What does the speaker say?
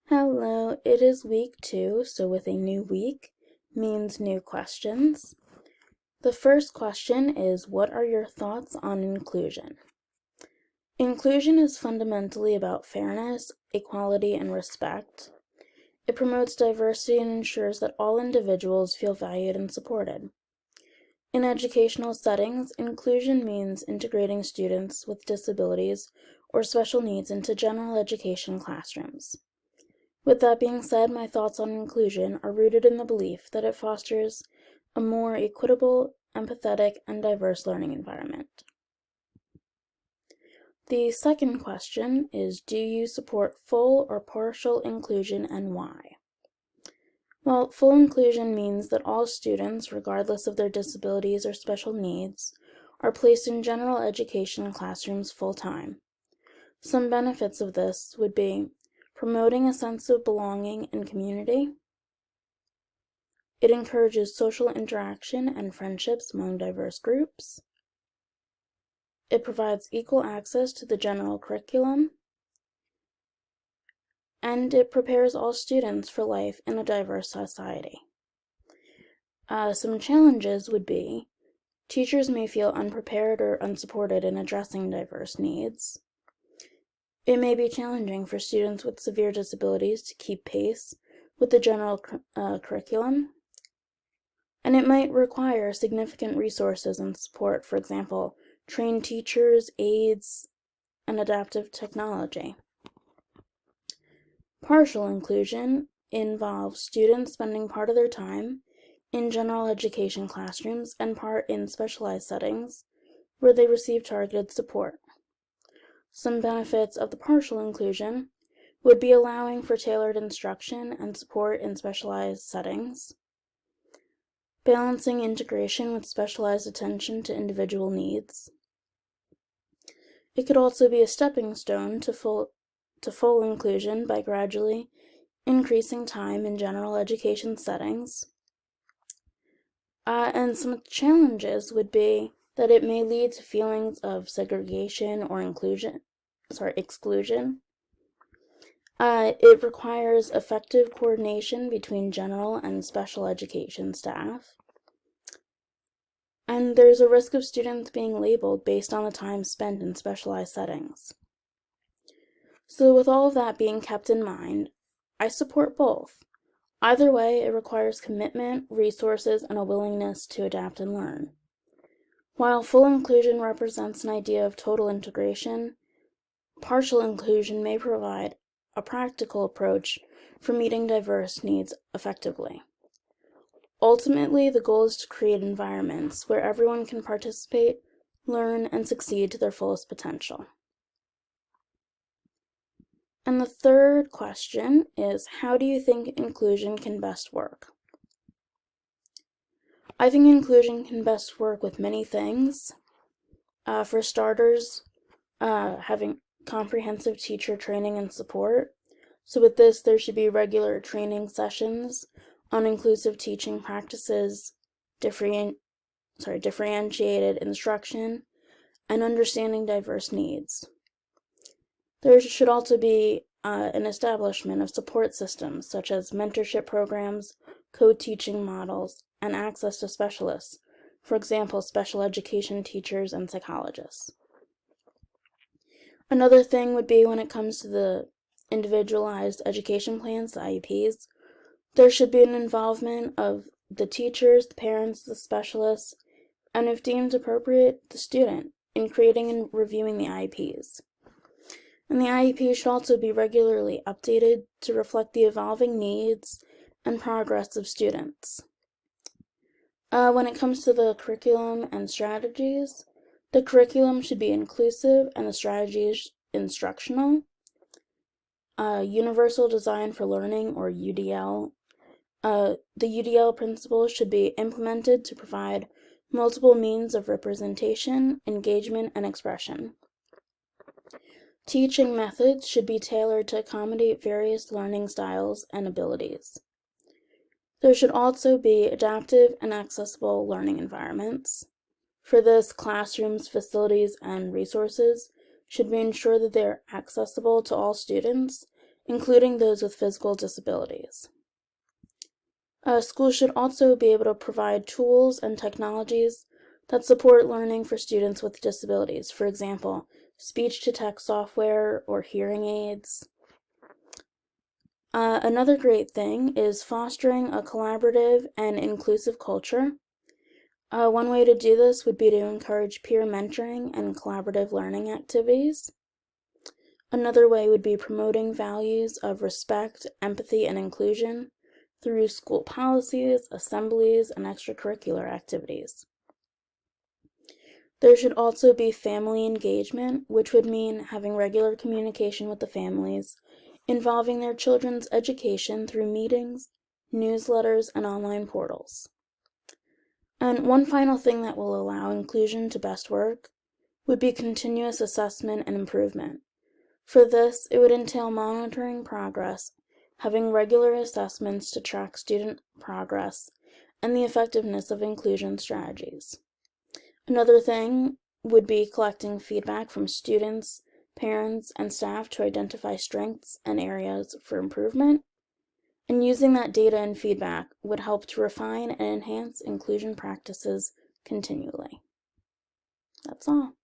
Hello, it is week 2, so with a new week means new questions. The first question is, what are your thoughts on inclusion? Inclusion is fundamentally about fairness, equality, and respect. It promotes diversity and ensures that all individuals feel valued and supported. In educational settings, inclusion means integrating students with disabilities or special needs into general education classrooms. With that being said, my thoughts on inclusion are rooted in the belief that it fosters a more equitable, empathetic, and diverse learning environment. The second question is, do you support full or partial inclusion and why? Well, full inclusion means that all students, regardless of their disabilities or special needs, are placed in general education classrooms full-time. Some benefits of this would be promoting a sense of belonging and community. It encourages social interaction and friendships among diverse groups. It provides equal access to the general curriculum. And it prepares all students for life in a diverse society. Some challenges would be teachers may feel unprepared or unsupported in addressing diverse needs. It may be challenging for students with severe disabilities to keep pace with the general curriculum. And it might require significant resources and support, for example, trained teachers, aides, and adaptive technology. Partial inclusion involves students spending part of their time in general education classrooms and part in specialized settings where they receive targeted support. Some benefits of the partial inclusion would be allowing for tailored instruction and support in specialized settings, balancing integration with specialized attention to individual needs. It could also be a stepping stone to full inclusion by gradually increasing time in general education settings. And some challenges would be that it may lead to feelings of segregation or exclusion. It requires effective coordination between general and special education staff. And there's a risk of students being labeled based on the time spent in specialized settings. So with all of that being kept in mind, I support both. Either way, it requires commitment, resources, and a willingness to adapt and learn. While full inclusion represents an idea of total integration, partial inclusion may provide a practical approach for meeting diverse needs effectively. Ultimately, the goal is to create environments where everyone can participate, learn, and succeed to their fullest potential. And the third question is, how do you think inclusion can best work? I think inclusion can best work with many things. For starters, having comprehensive teacher training and support. So with this, there should be regular training sessions on inclusive teaching practices, differentiated instruction, and understanding diverse needs. There should also be an establishment of support systems such as mentorship programs, co-teaching models, and access to specialists, for example, special education teachers and psychologists. Another thing would be when it comes to the individualized education plans, the IEPs, there should be an involvement of the teachers, the parents, the specialists, and if deemed appropriate, the student in creating and reviewing the IEPs. And the IEP should also be regularly updated to reflect the evolving needs and progress of students. When it comes to the curriculum and strategies, the curriculum should be inclusive and the strategies instructional. Universal Design for Learning, or UDL. The UDL principles should be implemented to provide multiple means of representation, engagement, and expression. Teaching methods should be tailored to accommodate various learning styles and abilities. There should also be adaptive and accessible learning environments. For this, classrooms, facilities, and resources should be ensured that they are accessible to all students including those with physical disabilities. Schools should also be able to provide tools and technologies that support learning for students with disabilities, for example, speech-to-text software or hearing aids. Another great thing is fostering a collaborative and inclusive culture. One way to do this would be to encourage peer mentoring and collaborative learning activities. Another way would be promoting values of respect, empathy, and inclusion through school policies, assemblies, and extracurricular activities. There should also be family engagement, which would mean having regular communication with the families, involving their children's education through meetings, newsletters, and online portals. And one final thing that will allow inclusion to best work would be continuous assessment and improvement. For this, it would entail monitoring progress, having regular assessments to track student progress, and the effectiveness of inclusion strategies. Another thing would be collecting feedback from students, parents, and staff to identify strengths and areas for improvement. And using that data and feedback would help to refine and enhance inclusion practices continually. That's all.